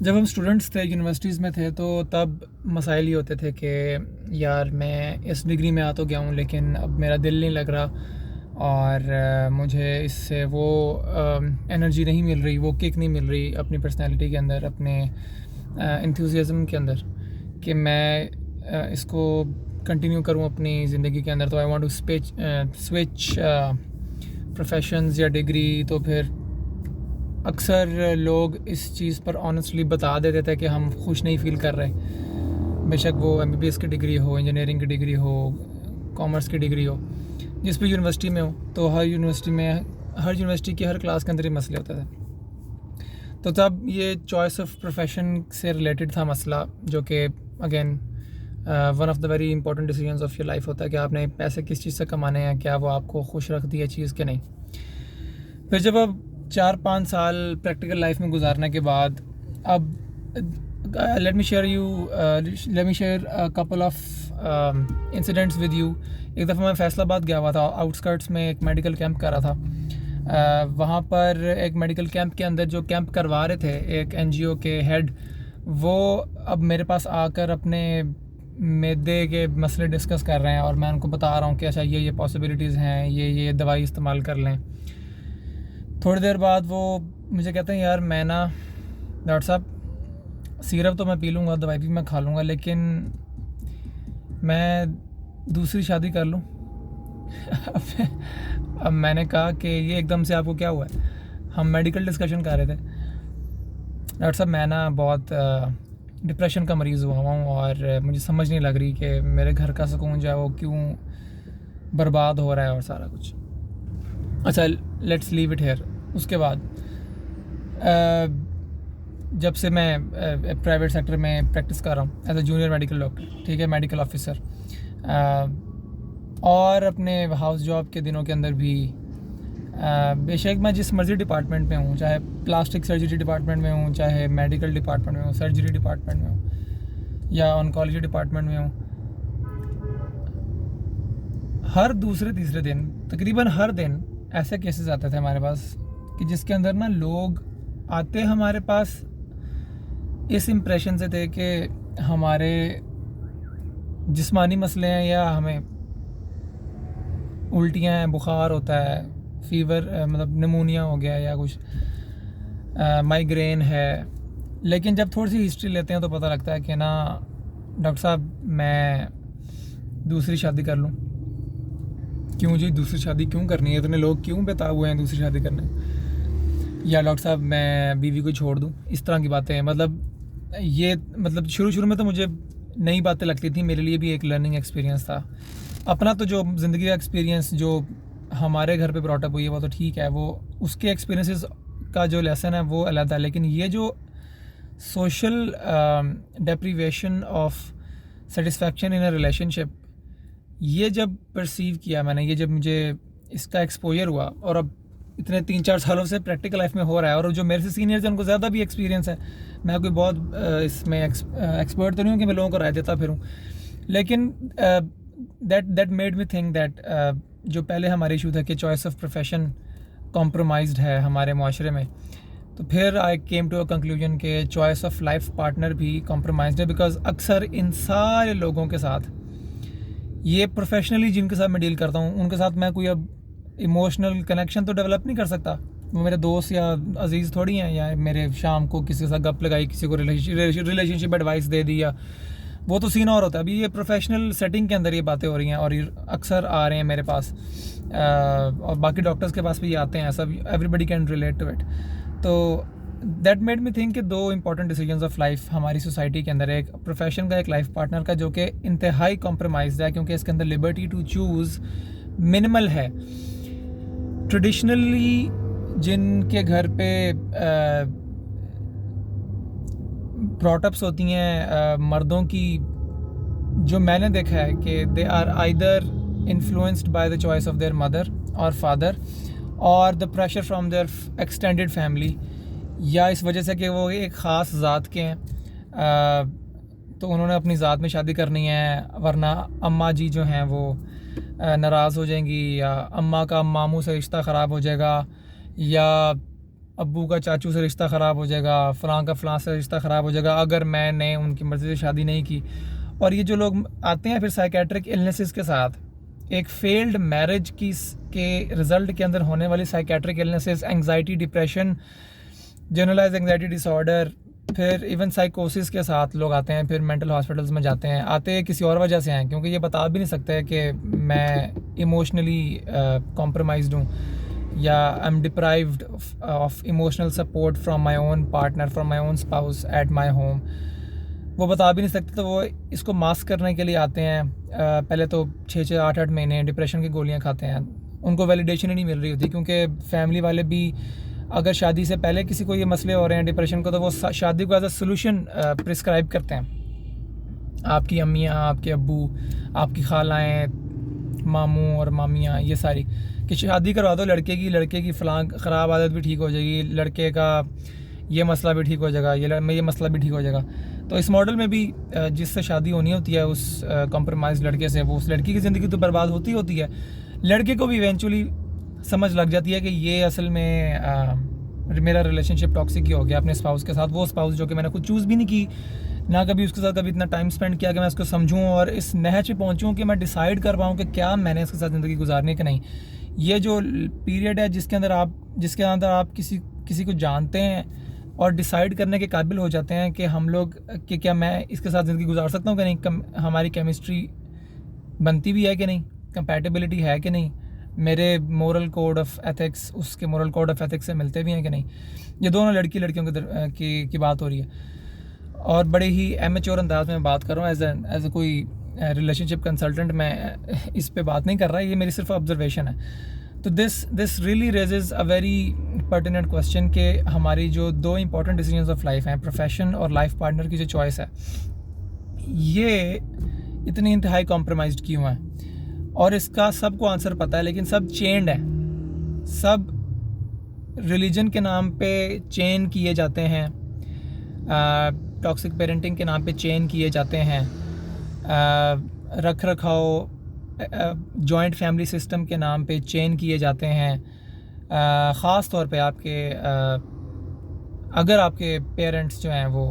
जब हम स्टूडेंट्स थे, यूनिवर्सिटीज़ में थे, तो तब मसाइल ये होते थे कि यार मैं इस डिग्री में आ तो गया हूँ लेकिन अब मेरा दिल नहीं लग रहा और मुझे इससे वो एनर्जी नहीं मिल रही, वो किक नहीं मिल रही अपनी पर्सनैलिटी के अंदर, अपने इंथुसियाज़म के अंदर कि मैं इसको कंटिन्यू करूँ अपनी ज़िंदगी के अंदर। तो I want to switch professions या डिग्री। तो फिर अक्सर लोग इस चीज़ पर ऑनेस्टली बता देते थे कि हम खुश नहीं फ़ील कर रहे, बेशक वो एमबीबीएस की डिग्री हो, इंजीनियरिंग की डिग्री हो, कॉमर्स की डिग्री हो, जिस भी यूनिवर्सिटी में हो। तो हर यूनिवर्सिटी की हर क्लास के अंदर ही मसले होते थे। तो तब ये चॉइस ऑफ प्रोफेशन से रिलेटेड था मसला, जो कि again one of the very important decisions of your life होता है कि आपने पैसे किस चीज़ से कमाने हैं, क्या वो आपको खुश रखती है चीज़ के नहीं। फिर जब अब 4-5 साल प्रैक्टिकल लाइफ में गुजारने के बाद अब let me share couple of incidents with you. एक दफ़ा मैं फैसलाबाद गया हुआ था, आउटस्कर्ट्स में एक मेडिकल कैंप कर रहा था। वहाँ पर एक मेडिकल कैंप के अंदर जो कैंप करवा रहे थे, एक एनजीओ के हेड, वो अब मेरे पास आकर अपने मैदे के मसले डिस्कस कर रहे हैं और मैं उनको बता रहा हूँ कि अच्छा ये पॉसिबिलिटीज़ हैं, ये दवाई इस्तेमाल कर लें। थोड़ी देर बाद वो मुझे कहते हैं यार मैं ना डॉक्टर साहब सिरप तो मैं पी लूँगा, दवाई भी मैं खा लूँगा, लेकिन मैं दूसरी शादी कर लूँ। अब मैंने कहा कि ये एकदम से आपको क्या हुआ है? हम मेडिकल डिस्कशन कर रहे थे। डॉक्टर साहब मैं ना बहुत डिप्रेशन का मरीज़ हुआ हूँ और मुझे समझ नहीं लग रही कि मेरे घर का सुकून जो है वो क्यों बर्बाद हो रहा है और सारा कुछ। अच्छा, लेट्स लीव इट हेयर। उसके बाद जब से मैं प्राइवेट सेक्टर में प्रैक्टिस कर रहा हूँ as a junior medical doctor, ठीक है, मेडिकल ऑफिसर, और अपने हाउस जॉब के दिनों के अंदर भी बेशक मैं जिस मर्जी डिपार्टमेंट में हूँ, चाहे प्लास्टिक सर्जरी डिपार्टमेंट में हूँ, चाहे मेडिकल डिपार्टमेंट में हूँ, सर्जरी डिपार्टमेंट में हूँ या ऑन्कोलॉजी डिपार्टमेंट में हूँ, हर दूसरे तीसरे दिन, तकरीबन हर दिन ऐसे केसेस आते थे हमारे पास कि जिसके अंदर ना लोग आते हमारे पास इस इम्प्रेशन से थे कि हमारे जिस्मानी मसले हैं या हमें उल्टियाँ हैं, बुखार होता है, फीवर, मतलब निमोनिया हो गया या कुछ माइग्रेन है। लेकिन जब थोड़ी सी हिस्ट्री लेते हैं तो पता लगता है कि ना डॉक्टर साहब मैं दूसरी शादी कर लूँ। क्यों जी, दूसरी शादी क्यों करनी है? इतने लोग क्यों बेताब हुए हैं दूसरी शादी करने? या डॉक्टर साहब मैं बीवी को छोड़ दूँ। इस तरह की बातें हैं। मतलब शुरू में तो मुझे नई बातें लगती थी, मेरे लिए भी एक लर्निंग एक्सपीरियंस था। अपना तो जो ज़िंदगी का एक्सपीरियंस जो हमारे घर पे ब्रॉटअप हुई है वो तो ठीक है, वो उसके एक्सपीरियंसेस का जो लेसन है वो अलग है। लेकिन ये जो social deprivation of satisfaction in a relationship, ये जब परसीव किया मैंने, ये जब मुझे इसका एक्सपोजर हुआ और अब इतने 3-4 सालों से प्रैक्टिकल लाइफ में हो रहा है, और जो मेरे से सीनियर्स हैं उनको ज़्यादा भी एक्सपीरियंस है। मैं कोई बहुत इसमें एक्सपर्ट तो नहीं हूँ कि मैं लोगों को राय देता फिरूँ, लेकिन that made me think that जो पहले हमारा इशू था कि चॉइस ऑफ प्रोफेशन कॉम्प्रोमाइज्ड है हमारे माशरे में, तो फिर आई केम टू अ कंक्लूजन कि चॉइस ऑफ लाइफ पार्टनर भी कॉम्प्रोमाइज्ड है। बिकॉज अक्सर इन सारे लोगों के साथ, ये प्रोफेशनली जिनके साथ मैं डील करता हूँ, उनके साथ मैं कोई अब इमोशनल कनेक्शन तो डेवलप नहीं कर सकता। वो मेरे दोस्त या अजीज़ थोड़ी हैं, या मेरे शाम को किसी के साथ गप लगाई, किसी को रिलेशनशिप एडवाइस दे दी, या वो तो सीन और होता है। अभी ये प्रोफेशनल सेटिंग के अंदर ये बातें हो रही हैं और ये अक्सर आ रहे हैं मेरे पास, और बाकी डॉक्टर्स के पास भी आते हैं, सब everybody can relate to it. तो दैट मेड मी थिंक कि 2 इंपॉर्टेंट डिसीजंस ऑफ लाइफ हमारी सोसाइटी के अंदर, एक प्रोफेशन का, एक लाइफ पार्टनर का, जो कि इंतहाई कॉम्प्रोमाइज़ है क्योंकि इसके अंदर लिबर्टी टू चूज़ मिनिमल है। ट्रेडिशनली जिनके घर पे ब्रॉटअप्स होती हैं मर्दों की, जो मैंने देखा है कि they are either influenced by the choice of their mother और फादर और the pressure from their extended family, या इस वजह से कि वो एक ख़ास ज़ात के हैं, तो उन्होंने अपनी ज़ात में शादी करनी है, वरना अम्मा जी जो हैं वो नाराज़ हो जाएंगी, या अम्मा का मामू से रिश्ता ख़राब हो जाएगा, या अब्बू का चाचू से रिश्ता ख़राब हो जाएगा, फ़लाँ का फ़लाँ से रिश्ता ख़राब हो जाएगा अगर मैंने उनकी मर्ज़ी से शादी नहीं की। और ये जो लोग आते हैं फिर साइकेट्रिक इलनेसेस के साथ, एक फेल्ड मैरिज के रिज़ल्ट के अंदर होने वाली psychiatric illnesses, anxiety, depression, generalise anxiety disorder, फिर इवन साइकोसिस के साथ लोग आते हैं, फिर मेंटल हॉस्पिटल्स में जाते हैं। आते किसी और वजह से हैं, क्योंकि ये बता भी नहीं सकते कि मैं इमोशनली कॉम्प्रोमाइज्ड हूँ या I am deprived of emotional support from my own partner, from my own spouse at my home. वो बता भी नहीं सकते, तो वो इसको मास्क करने के लिए आते हैं। पहले तो 6-6, 8-8 महीने डिप्रेशन की गोलियाँ खाते हैं। उनको वैलिडेशन ही नहीं मिल रही होती, क्योंकि फैमिली वाले भी अगर शादी से पहले किसी को ये मसले हो रहे हैं डिप्रेशन को, तो वो शादी को एज अ सोल्यूशन प्रिस्क्राइब करते हैं। आपकी अम्मियाँ, आपके अब्बू, आपकी खालाएँ, मामू और मामियाँ, ये सारी कि शादी करवा दो लड़के की फ़लाँ ख़राब आदत भी ठीक हो जाएगी, लड़के का ये मसला भी ठीक हो जाएगा, ये मसला भी ठीक हो जाएगा। तो इस मॉडल में भी जिससे शादी होनी होती है उस कॉम्प्रोमाइज़ लड़के से, वो उस लड़की की ज़िंदगी तो बर्बाद होती है। लड़के को भी इवेंचुअली समझ लग जाती है कि ये असल में मेरा रिलेशनशिप टॉक्सिक ही हो गया अपने स्पाउस के साथ। वो स्पाउस जो कि मैंने खुद चूज़ भी नहीं की, ना कभी उसके साथ कभी इतना टाइम स्पेंड किया कि मैं उसको समझूं और इस नहज पे पहुंचूं कि मैं डिसाइड कर पाऊँ कि क्या मैंने इसके साथ ज़िंदगी गुजारनी कि नहीं। ये जो पीरियड है जिसके अंदर आप किसी को जानते हैं और डिसाइड करने के काबिल हो जाते हैं कि हम लोग कि क्या मैं इसके साथ ज़िंदगी गुजार सकता हूँ कि नहीं, हमारी केमिस्ट्री बनती भी है कि नहीं, कंपैटिबिलिटी है कि नहीं, मेरे मोरल कोड ऑफ एथिक्स उसके मोरल कोड ऑफ एथिक्स से मिलते भी हैं कि नहीं। ये दोनों लड़कियों की बात हो रही है, और बड़े ही एमेच्योर अंदाज में बात कर रहा हूँ एज ए कोई रिलेशनशिप कंसल्टेंट। मैं इस पे बात नहीं कर रहा, ये मेरी सिर्फ ऑब्जर्वेशन है। तो this really raises a very pertinent question कि हमारी जो दो इंपॉर्टेंट डिसीजंस ऑफ लाइफ हैं, प्रोफेशन और लाइफ पार्टनर की जो चॉइस है, ये इतनी इंतहाई कॉम्प्रोमाइज्ड क्यों है। और इसका सबको आंसर पता है, लेकिन सब चेन्ड है। सब रिलीजन के नाम पे चेन किए जाते हैं, टॉक्सिक पेरेंटिंग के नाम पे चेन किए जाते हैं, रख रखाव जॉइंट फैमिली सिस्टम के नाम पे चेन किए जाते हैं। ख़ास तौर पे अगर आपके पेरेंट्स जो हैं वो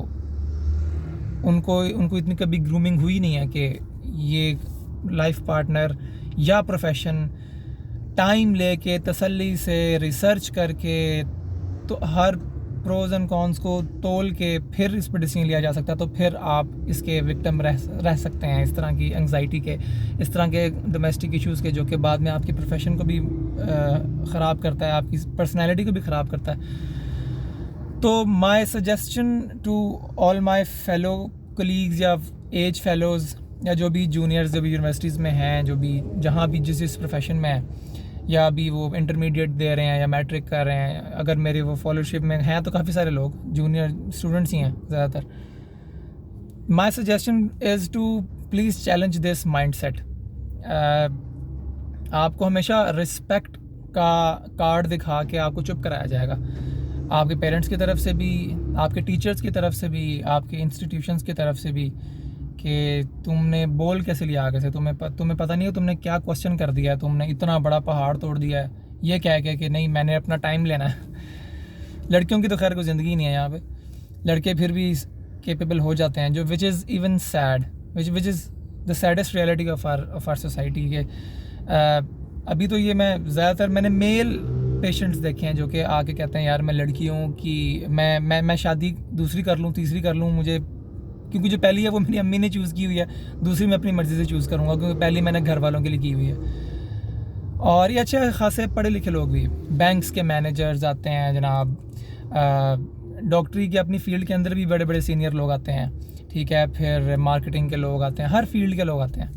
उनको इतनी कभी ग्रूमिंग हुई नहीं है कि ये लाइफ पार्टनर या प्रोफेशन टाइम लेके तसल्ली से रिसर्च करके तो हर प्रोज एंड कॉन्स को तोल के फिर इस पर डिसीजन लिया जा सकता है, तो फिर आप इसके विक्टिम रह सकते हैं, इस तरह की एंग्जाइटी के, इस तरह के डोमेस्टिक इश्यूज़ के, जो कि बाद में आपकी प्रोफेशन को भी ख़राब करता है, आपकी पर्सनैलिटी को भी ख़राब करता है। तो my suggestion to all my fellow colleagues या एज फेलोज़ या जो भी जूनियर्स जो भी यूनिवर्सिटीज़ में हैं, जो भी जहाँ भी जिस प्रोफेशन में हैं, या अभी वो इंटरमीडिएट दे रहे हैं या मैट्रिक कर रहे हैं, अगर मेरे वो फॉलोशिप में हैं तो काफ़ी सारे लोग जूनियर स्टूडेंट्स ही हैं ज़्यादातर। My suggestion is to please challenge this mindset. आपको हमेशा रिस्पेक्ट का कार्ड दिखा के आपको चुप कराया जाएगा, आपके पेरेंट्स की तरफ से भी, आपके टीचर्स की तरफ से भी, आपके इंस्टीट्यूशंस की तरफ से भी, कि तुमने बोल कैसे लिया आगे से, तुम्हें पता नहीं है तुमने क्या क्वेश्चन कर दिया है, तुमने इतना बड़ा पहाड़ तोड़ दिया है, ये कह के कि नहीं मैंने अपना टाइम लेना है। लड़कियों की तो खैर कोई ज़िंदगी नहीं है यहाँ पे, लड़के फिर भी केपेबल हो जाते हैं, जो which is even sad, which is the saddest reality of our society के। अभी तो ये मैंने मेल पेशेंट्स देखे हैं जो कि आके कहते हैं यार मैं लड़कियों की मैं शादी दूसरी कर लूँ, तीसरी कर लूँ, मुझे क्योंकि जो पहली है वो मेरी अम्मी ने चूज़ की हुई है, दूसरी मैं अपनी मर्ज़ी से चूज़ करूँगा क्योंकि पहली मैंने घर वालों के लिए की हुई है। और ये अच्छे खासे पढ़े लिखे लोग भी, बैंक्स के मैनेजर्स आते हैं जनाब, डॉक्टरी की अपनी फील्ड के अंदर भी बड़े बड़े सीनियर लोग आते हैं, ठीक है, फिर मार्केटिंग के लोग आते हैं, हर फील्ड के लोग आते हैं।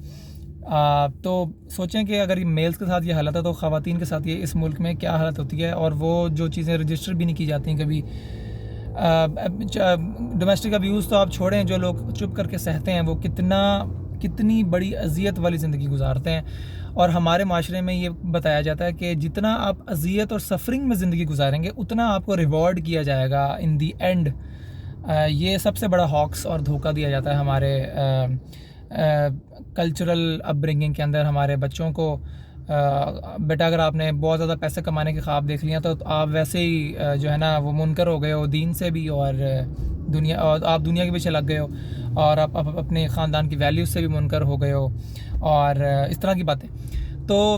तो सोचें कि अगर ये मेल्स के साथ ये हालत है तो ख़वातीन के साथ ये इस मुल्क में क्या हालत होती है। और वो जो चीज़ें रजिस्टर भी नहीं की जाती कभी, डोमेस्टिक अब्यूज़ तो आप छोड़ें, जो लोग चुप करके सहते हैं वो कितनी बड़ी अजियत वाली ज़िंदगी गुजारते हैं। और हमारे माशरे में ये बताया जाता है कि जितना आप अजियत और सफरिंग में ज़िंदगी गुजारेंगे उतना आपको रिवॉर्ड किया जाएगा इन दी एंड। ये सबसे बड़ा हॉक्स और धोखा दिया जाता है हमारे कल्चरल अपब्रिंगिंग के अंदर हमारे बच्चों को, बेटा अगर आपने बहुत ज़्यादा पैसे कमाने के ख्वाब देख लिया तो आप वैसे ही जो है ना वो मुनकर हो गए हो दीन से भी, और आप दुनिया के पीछे लग गए हो, और आप अपने ख़ानदान की वैल्यूज़ से भी मुनकर हो गए हो, और इस तरह की बातें। तो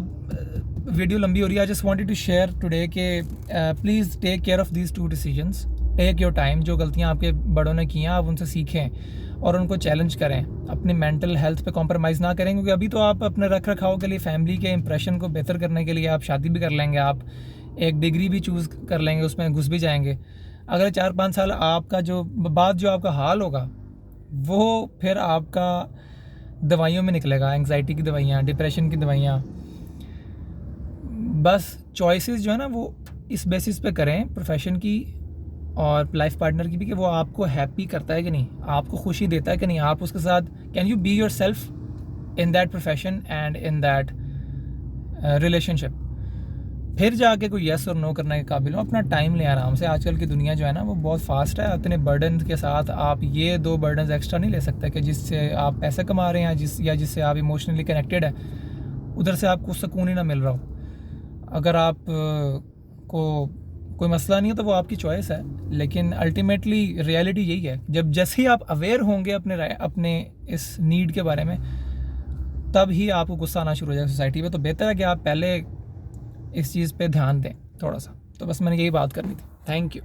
वीडियो लंबी हो रही है। I just wanted to share today कि please take care of these 2 decisions, take your time. जो गलतियाँ आपके बड़ों ने की हैं आप उनसे सीखें और उनको चैलेंज करें, अपनी मेंटल हेल्थ पे कॉम्प्रोमाइज़ ना करें, क्योंकि अभी तो आप अपने रख रखाव के लिए, फैमिली के इंप्रेशन को बेहतर करने के लिए आप शादी भी कर लेंगे, आप एक डिग्री भी चूज़ कर लेंगे, उसमें घुस भी जाएंगे। अगले 4-5 साल आपका जो आपका हाल होगा वो फिर आपका दवाइयों में निकलेगा, एंग्जाइटी की दवाइयाँ, डिप्रेशन की दवाइयाँ। बस चॉइसेस जो है ना वो इस बेसिस पे करें, प्रोफेशन की और लाइफ पार्टनर की भी, कि वो आपको हैप्पी करता है कि नहीं, आपको खुशी देता है कि नहीं, आप उसके साथ can you be your self in that profession and in that relationship. फिर जाके कोई येस और नो करने के काबिल हो। अपना टाइम लें आराम से। आजकल की दुनिया जो है ना वो बहुत फास्ट है, इतने बर्डन के साथ आप ये 2 बर्डन एक्स्ट्रा नहीं ले सकते कि जिससे आप पैसे कमा रहे हैं जिससे आप इमोशनली कनेक्टेड है, उधर से आपको सुकून ही ना मिल रहा हो। अगर आप को कोई मसला नहीं है तो वो आपकी चॉइस है, लेकिन अल्टीमेटली रियलिटी यही है। जब जैसे ही आप अवेयर होंगे अपने इस नीड के बारे में, तब ही आपको गुस्सा आना शुरू हो जाएगा सोसाइटी पे। तो बेहतर है कि आप पहले इस चीज़ पे ध्यान दें थोड़ा सा। तो बस मैंने यही बात करनी थी। Thank you.